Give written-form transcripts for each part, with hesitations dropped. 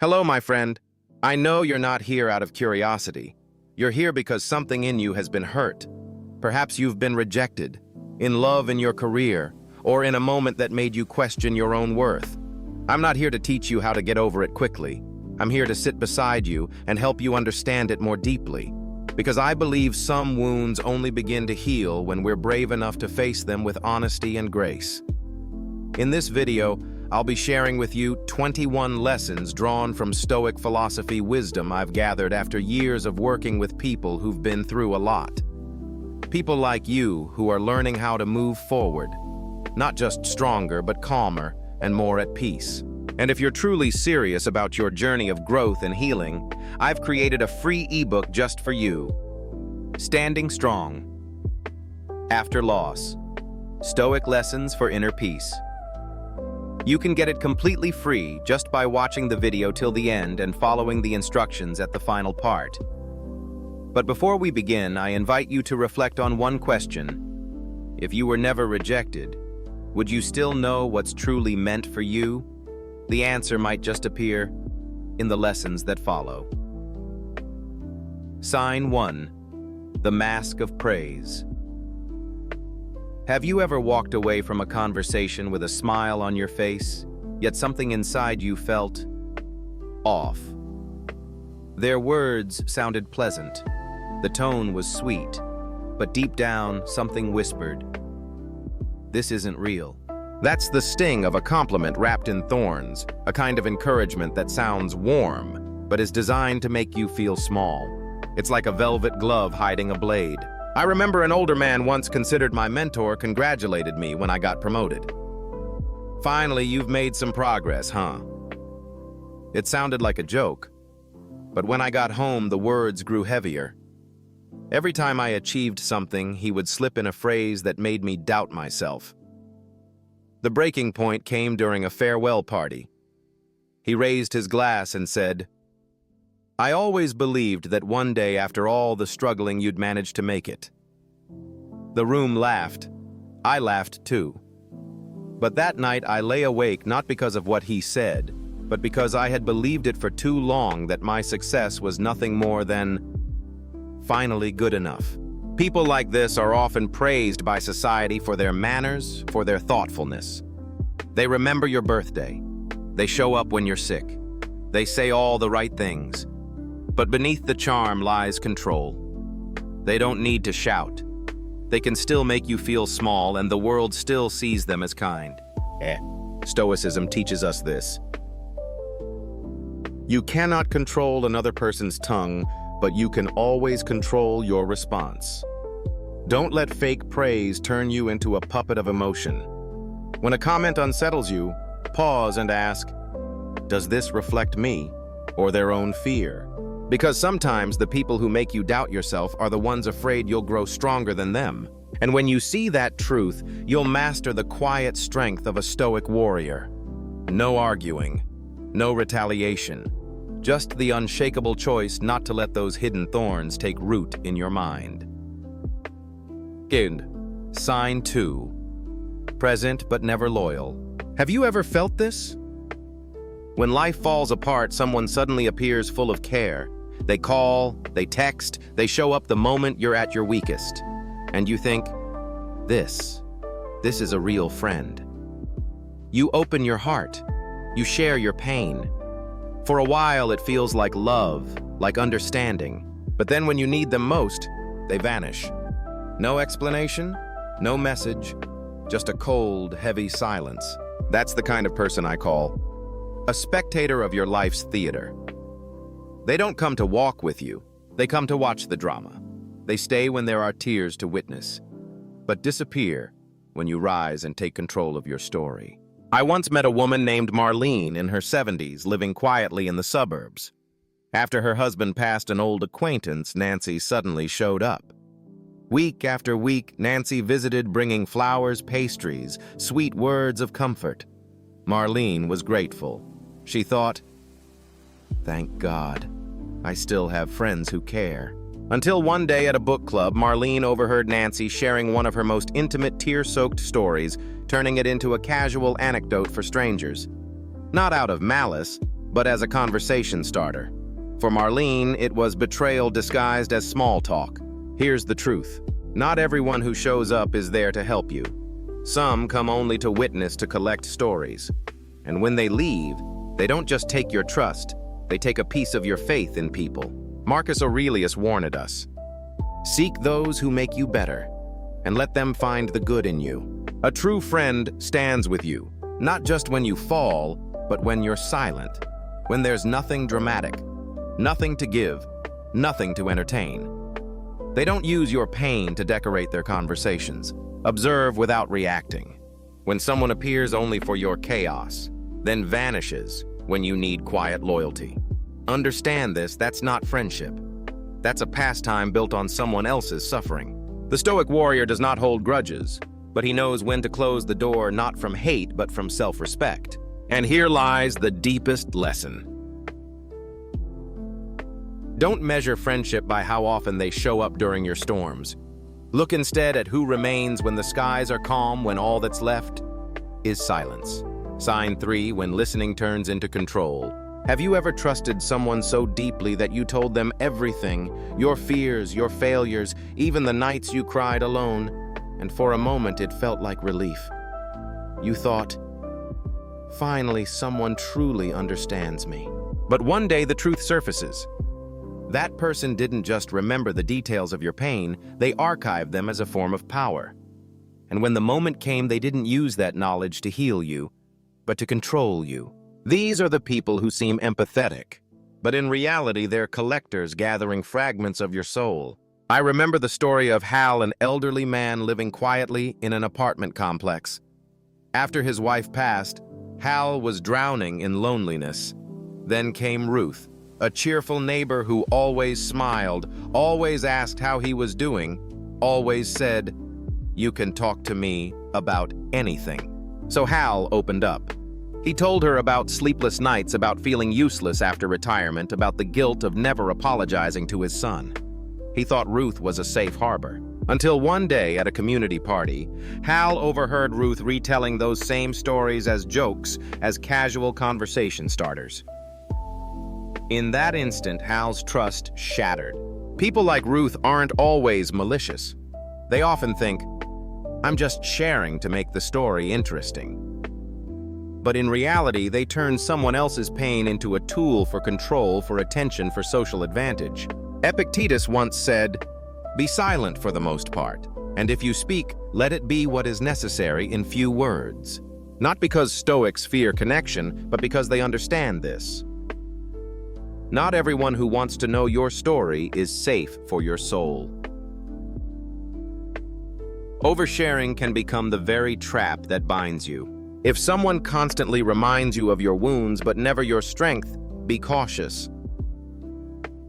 Hello, my friend. I know you're not here out of curiosity. You're here because something in you has been hurt. Perhaps you've been rejected, in love in your career, or in a moment that made you question your own worth. I'm not here to teach you how to get over it quickly. I'm here to sit beside you and help you understand it more deeply. Because I believe some wounds only begin to heal when we're brave enough to face them with honesty and grace. In this video, I'll be sharing with you 21 lessons drawn from Stoic philosophy wisdom I've gathered after years of working with people who've been through a lot. People like you who are learning how to move forward, not just stronger but calmer and more at peace. And if you're truly serious about your journey of growth and healing, I've created a free ebook just for you. Standing Strong. After Loss. Stoic Lessons for Inner Peace. You can get it completely free just by watching the video till the end and following the instructions at the final part. But before we begin, I invite you to reflect on one question. If you were never rejected, would you still know what's truly meant for you? The answer might just appear in the lessons that follow. Sign 1. The Mask of Praise. Have you ever walked away from a conversation with a smile on your face, yet something inside you felt off? Their words sounded pleasant. The tone was sweet, but deep down, something whispered, "This isn't real." That's the sting of a compliment wrapped in thorns, a kind of encouragement that sounds warm, but is designed to make you feel small. It's like a velvet glove hiding a blade. I remember an older man once considered my mentor congratulated me when I got promoted. "Finally, you've made some progress, huh?" It sounded like a joke, but when I got home, the words grew heavier. Every time I achieved something, he would slip in a phrase that made me doubt myself. The breaking point came during a farewell party. He raised his glass and said, "I always believed that one day after all the struggling you'd manage to make it." The room laughed. I laughed too. But that night I lay awake not because of what he said, but because I had believed it for too long that my success was nothing more than finally good enough. People like this are often praised by society for their manners, for their thoughtfulness. They remember your birthday. They show up when you're sick. They say all the right things. But beneath the charm lies control. They don't need to shout. They can still make you feel small, and the world still sees them as kind. Stoicism teaches us this. You cannot control another person's tongue, but you can always control your response. Don't let fake praise turn you into a puppet of emotion. When a comment unsettles you, pause and ask, does this reflect me or their own fear? Because sometimes the people who make you doubt yourself are the ones afraid you'll grow stronger than them. And when you see that truth, you'll master the quiet strength of a Stoic warrior. No arguing, no retaliation, just the unshakable choice not to let those hidden thorns take root in your mind. Sign 2. Present but never loyal. Have you ever felt this? When life falls apart, someone suddenly appears full of care. They call, they text, they show up the moment you're at your weakest. And you think, this is a real friend. You open your heart. You share your pain. For a while, it feels like love, like understanding. But then when you need them most, they vanish. No explanation, no message, just a cold, heavy silence. That's the kind of person I call a spectator of your life's theater. They don't come to walk with you. They come to watch the drama. They stay when there are tears to witness, but disappear when you rise and take control of your story. I once met a woman named Marlene in her 70s, living quietly in the suburbs. After her husband passed an old acquaintance, Nancy suddenly showed up. Week after week, Nancy visited, bringing flowers, pastries, sweet words of comfort. Marlene was grateful. She thought, thank God, I still have friends who care. Until one day at a book club, Marlene overheard Nancy sharing one of her most intimate, tear-soaked stories, turning it into a casual anecdote for strangers. Not out of malice, but as a conversation starter. For Marlene, it was betrayal disguised as small talk. Here's the truth. Not everyone who shows up is there to help you. Some come only to witness, to collect stories. And when they leave, they don't just take your trust, they take a piece of your faith in people. Marcus Aurelius warned us. Seek those who make you better, and let them find the good in you. A true friend stands with you, not just when you fall, but when you're silent, when there's nothing dramatic, nothing to give, nothing to entertain. They don't use your pain to decorate their conversations. Observe without reacting. When someone appears only for your chaos, then vanishes when you need quiet loyalty. Understand this, that's not friendship. That's a pastime built on someone else's suffering. The Stoic warrior does not hold grudges, but he knows when to close the door not from hate but from self-respect. And here lies the deepest lesson. Don't measure friendship by how often they show up during your storms. Look instead at who remains when the skies are calm, when all that's left is silence. Sign 3, when listening turns into control. Have you ever trusted someone so deeply that you told them everything, your fears, your failures, even the nights you cried alone, and for a moment it felt like relief? You thought, finally someone truly understands me. But one day the truth surfaces. That person didn't just remember the details of your pain, they archived them as a form of power. And when the moment came, they didn't use that knowledge to heal you, but to control you. These are the people who seem empathetic, but in reality they're collectors gathering fragments of your soul. I remember the story of Hal, an elderly man living quietly in an apartment complex. After his wife passed, Hal was drowning in loneliness. Then came Ruth, a cheerful neighbor who always smiled, always asked how he was doing, always said, "You can talk to me about anything." So Hal opened up. He told her about sleepless nights, about feeling useless after retirement, about the guilt of never apologizing to his son. He thought Ruth was a safe harbor. Until one day at a community party, Hal overheard Ruth retelling those same stories as jokes, as casual conversation starters. In that instant, Hal's trust shattered. People like Ruth aren't always malicious. They often think, I'm just sharing to make the story interesting. But in reality, they turn someone else's pain into a tool for control, for attention, for social advantage. Epictetus once said, "Be silent for the most part, and if you speak, let it be what is necessary in few words." Not because Stoics fear connection, but because they understand this. Not everyone who wants to know your story is safe for your soul. Oversharing can become the very trap that binds you. If someone constantly reminds you of your wounds but never your strength, be cautious.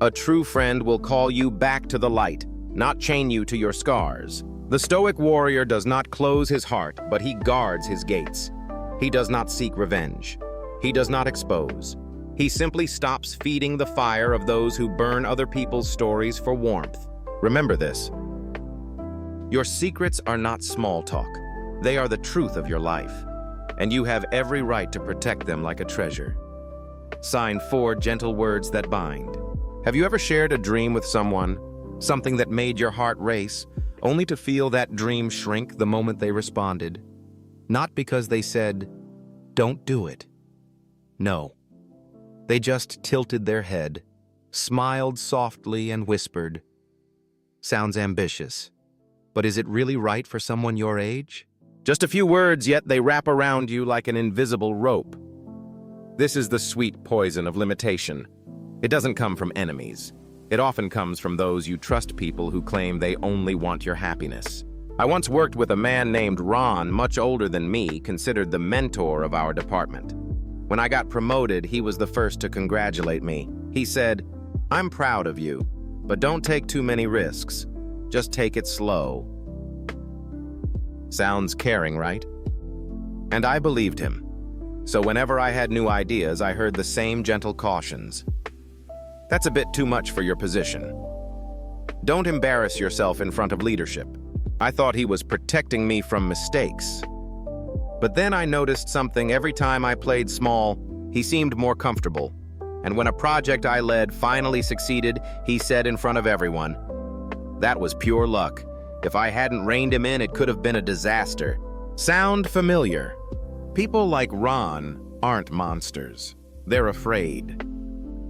A true friend will call you back to the light, not chain you to your scars. The Stoic warrior does not close his heart, but he guards his gates. He does not seek revenge. He does not expose. He simply stops feeding the fire of those who burn other people's stories for warmth. Remember this. Your secrets are not small talk. They are the truth of your life. And you have every right to protect them like a treasure. Sign 4, gentle words that bind. Have you ever shared a dream with someone, something that made your heart race, only to feel that dream shrink the moment they responded? Not because they said, "Don't do it." No. They just tilted their head, smiled softly and whispered, "Sounds ambitious, but is it really right for someone your age?" Just a few words, yet they wrap around you like an invisible rope. This is the sweet poison of limitation. It doesn't come from enemies. It often comes from those you trust, people who claim they only want your happiness. I once worked with a man named Ron, much older than me, considered the mentor of our department. When I got promoted, he was the first to congratulate me. He said, "I'm proud of you, but don't take too many risks. Just take it slow." Sounds caring, right? And I believed him. So whenever I had new ideas, I heard the same gentle cautions. That's a bit too much for your position. Don't embarrass yourself in front of leadership. I thought he was protecting me from mistakes. But then I noticed something every time I played small, He seemed more comfortable. And when a project I led finally succeeded, he said in front of everyone, "That was pure luck. If I hadn't reined him in, it could have been a disaster." Sound familiar? People like Ron aren't monsters. They're afraid.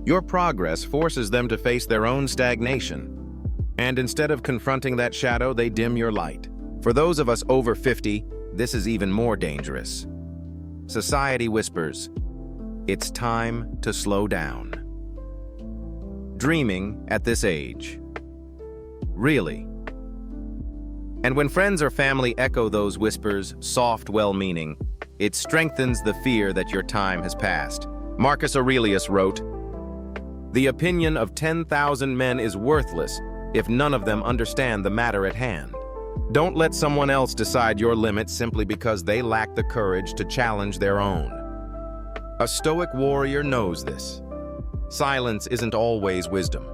Your progress forces them to face their own stagnation. And instead of confronting that shadow, they dim your light. For those of us over 50, this is even more dangerous. Society whispers, "It's time to slow down." Dreaming at this age. Really? And when friends or family echo those whispers, soft, well-meaning, it strengthens the fear that your time has passed. Marcus Aurelius wrote, "The opinion of 10,000 men is worthless if none of them understand the matter at hand." Don't let someone else decide your limits simply because they lack the courage to challenge their own. A Stoic warrior knows this. Silence isn't always wisdom.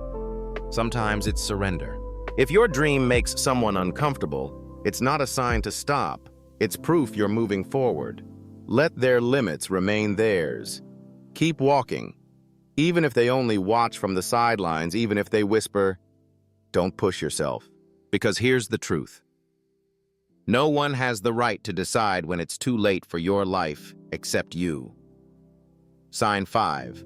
Sometimes it's surrender. If your dream makes someone uncomfortable, it's not a sign to stop. It's proof you're moving forward. Let their limits remain theirs. Keep walking. Even if they only watch from the sidelines, even if they whisper, don't push yourself. Because here's the truth. No one has the right to decide when it's too late for your life except you. Sign 5.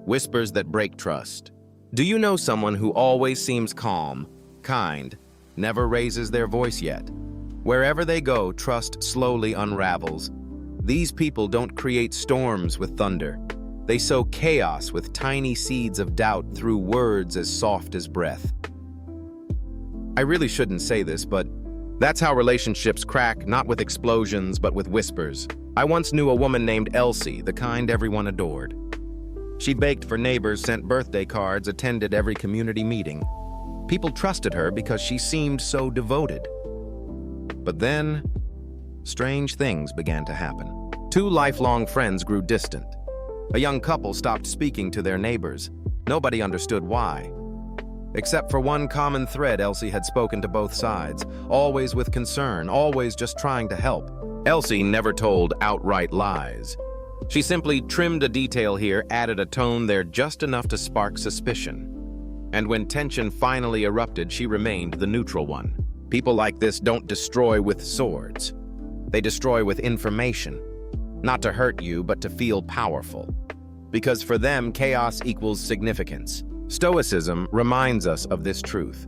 Whispers that break trust. Do you know someone who always seems calm, kind, never raises their voice yet? Wherever they go, trust slowly unravels. These people don't create storms with thunder. They sow chaos with tiny seeds of doubt through words as soft as breath. I really shouldn't say this, but that's how relationships crack, not with explosions, but with whispers. I once knew a woman named Elsie, the kind everyone adored. She baked for neighbors, sent birthday cards, attended every community meeting. People trusted her because she seemed so devoted. But then, strange things began to happen. 2 lifelong friends grew distant. A young couple stopped speaking to their neighbors. Nobody understood why. Except for one common thread, Elsie had spoken to both sides, always with concern, always just trying to help. Elsie never told outright lies. She simply trimmed a detail here, added a tone there just enough to spark suspicion. And when tension finally erupted, she remained the neutral one. People like this don't destroy with swords. They destroy with information. Not to hurt you, but to feel powerful. Because for them, chaos equals significance. Stoicism reminds us of this truth.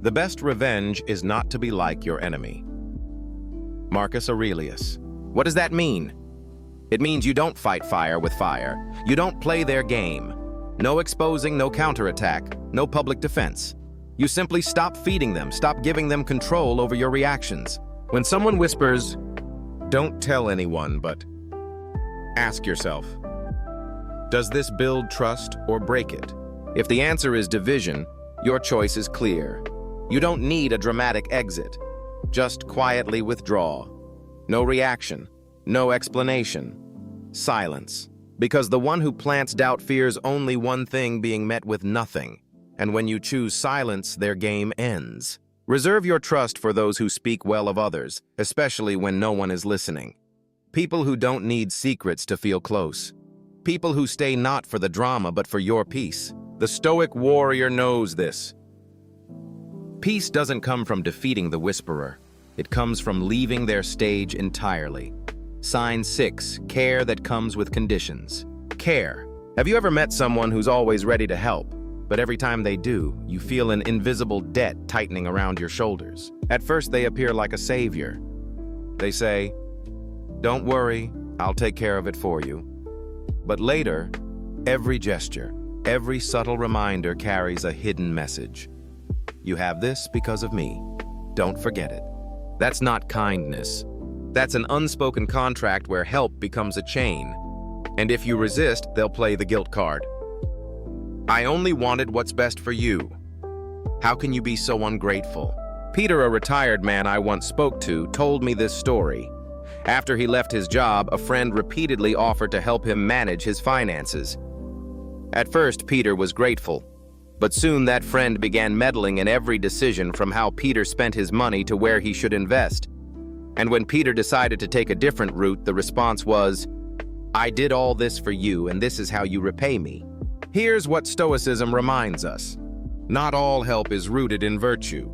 The best revenge is not to be like your enemy. Marcus Aurelius. What does that mean? It means you don't fight fire with fire. You don't play their game. No exposing, no counterattack, no public defense. You simply stop feeding them, stop giving them control over your reactions. When someone whispers, "Don't tell anyone," but ask yourself, does this build trust or break it? If the answer is division, your choice is clear. You don't need a dramatic exit. Just quietly withdraw. No reaction, no explanation. Silence. Because the one who plants doubt fears only one thing, being met with nothing. And when you choose silence, their game ends. Reserve your trust for those who speak well of others, especially when no one is listening. People who don't need secrets to feel close. People who stay not for the drama, but for your peace. The Stoic warrior knows this. Peace doesn't come from defeating the whisperer. It comes from leaving their stage entirely. Sign 6, care that comes with conditions. Care. Have you ever met someone who's always ready to help, but every time they do, you feel an invisible debt tightening around your shoulders? At first, they appear like a savior. They say, "Don't worry, I'll take care of it for you." But later, every gesture, every subtle reminder carries a hidden message. You have this because of me. Don't forget it. That's not kindness. That's an unspoken contract where help becomes a chain. And if you resist, they'll play the guilt card. I only wanted what's best for you. How can you be so ungrateful? Peter, a retired man I once spoke to, told me this story. After he left his job, a friend repeatedly offered to help him manage his finances. At first, Peter was grateful, but soon that friend began meddling in every decision, from how Peter spent his money to where he should invest. And when Peter decided to take a different route, the response was, I did all this for you, and this is how you repay me. Here's what Stoicism reminds us. Not all help is rooted in virtue.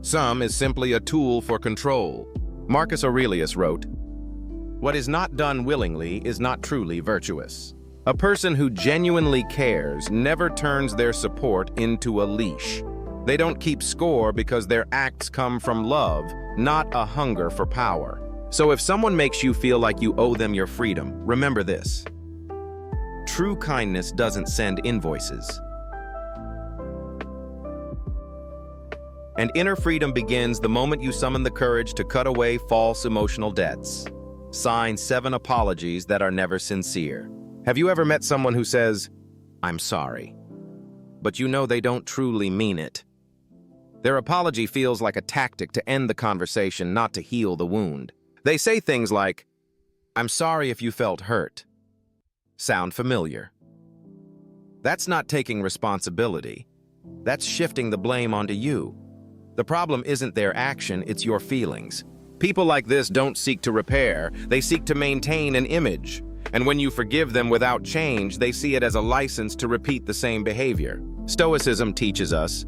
Some is simply a tool for control. Marcus Aurelius wrote, "What is not done willingly is not truly virtuous." A person who genuinely cares never turns their support into a leash. They don't keep score because their acts come from love, not a hunger for power. So if someone makes you feel like you owe them your freedom, remember this. True kindness doesn't send invoices. And inner freedom begins the moment you summon the courage to cut away false emotional debts. Sign 7 apologies that are never sincere. Have you ever met someone who says, "I'm sorry," but you know they don't truly mean it? Their apology feels like a tactic to end the conversation, not to heal the wound. They say things like, "I'm sorry if you felt hurt." Sound familiar? That's not taking responsibility. That's shifting the blame onto you. The problem isn't their action, it's your feelings. People like this don't seek to repair, they seek to maintain an image. And when you forgive them without change, they see it as a license to repeat the same behavior. Stoicism teaches us,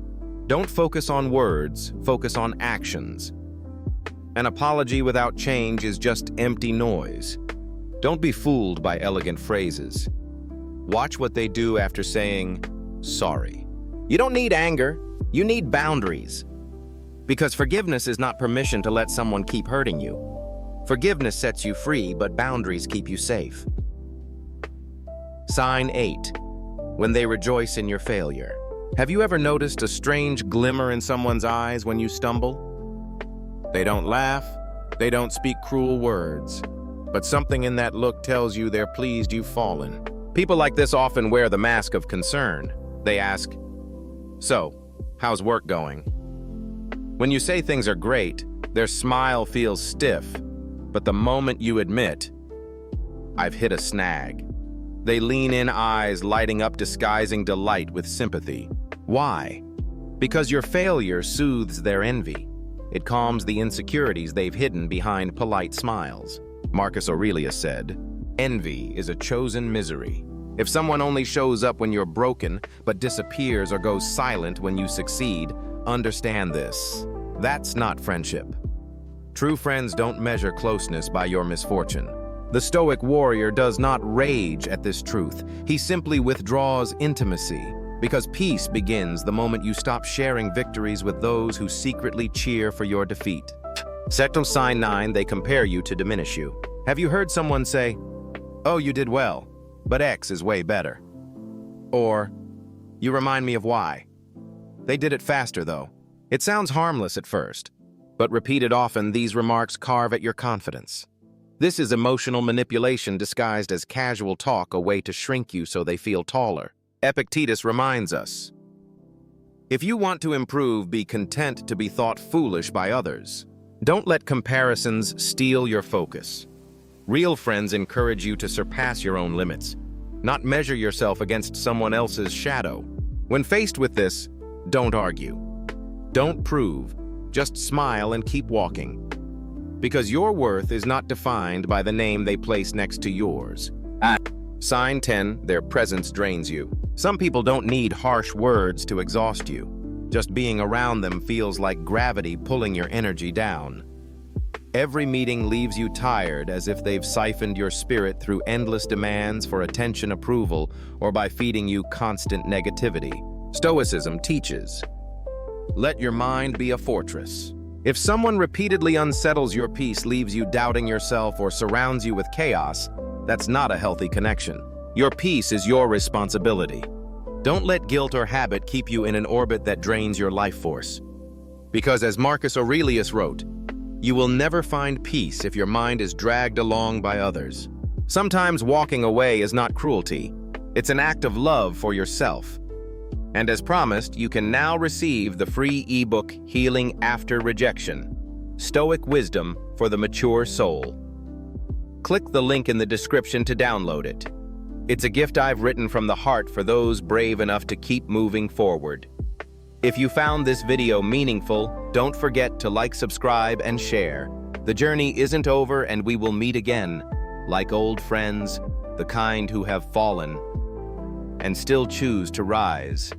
don't focus on words, focus on actions. An apology without change is just empty noise. Don't be fooled by elegant phrases. Watch what they do after saying, "sorry." You don't need anger, you need boundaries. Because forgiveness is not permission to let someone keep hurting you. Forgiveness sets you free, but boundaries keep you safe. Sign 8. When they rejoice in your failure. Have you ever noticed a strange glimmer in someone's eyes when you stumble? They don't laugh, they don't speak cruel words, but something in that look tells you they're pleased you've fallen. People like this often wear the mask of concern. They ask, "So, how's work going?" When you say things are great, their smile feels stiff, but the moment you admit, "I've hit a snag," they lean in, eyes lighting up, disguising delight with sympathy. Why? Because your failure soothes their envy. It calms the insecurities they've hidden behind polite smiles. Marcus Aurelius said, "Envy is a chosen misery." If someone only shows up when you're broken, but disappears or goes silent when you succeed, understand this. That's not friendship. True friends don't measure closeness by your misfortune. The Stoic warrior does not rage at this truth. He simply withdraws intimacy, because peace begins the moment you stop sharing victories with those who secretly cheer for your defeat. Sectal sign 9, they compare you to diminish you. Have you heard someone say, "Oh, you did well, but X is way better"? Or, "You remind me of Y. They did it faster though." It sounds harmless at first, but repeated often, these remarks carve at your confidence. This is emotional manipulation disguised as casual talk, a way to shrink you so they feel taller. Epictetus reminds us, if you want to improve, be content to be thought foolish by others. Don't let comparisons steal your focus. Real friends encourage you to surpass your own limits, not measure yourself against someone else's shadow. When faced with this, don't argue. Don't prove, just smile and keep walking. Because your worth is not defined by the name they place next to yours. Sign 10, their presence drains you. Some people don't need harsh words to exhaust you. Just being around them feels like gravity pulling your energy down. Every meeting leaves you tired, as if they've siphoned your spirit through endless demands for attention, approval, or by feeding you constant negativity. Stoicism teaches, let your mind be a fortress. If someone repeatedly unsettles your peace, leaves you doubting yourself, or surrounds you with chaos, that's not a healthy connection. Your peace is your responsibility. Don't let guilt or habit keep you in an orbit that drains your life force. Because as Marcus Aurelius wrote, you will never find peace if your mind is dragged along by others. Sometimes walking away is not cruelty. It's an act of love for yourself. And as promised, you can now receive the free ebook, Healing After Rejection, Stoic Wisdom for the Mature Soul. Click the link in the description to download it. It's a gift I've written from the heart for those brave enough to keep moving forward. If you found this video meaningful, don't forget to like, subscribe, and share. The journey isn't over, and we will meet again, like old friends, the kind who have fallen and still choose to rise.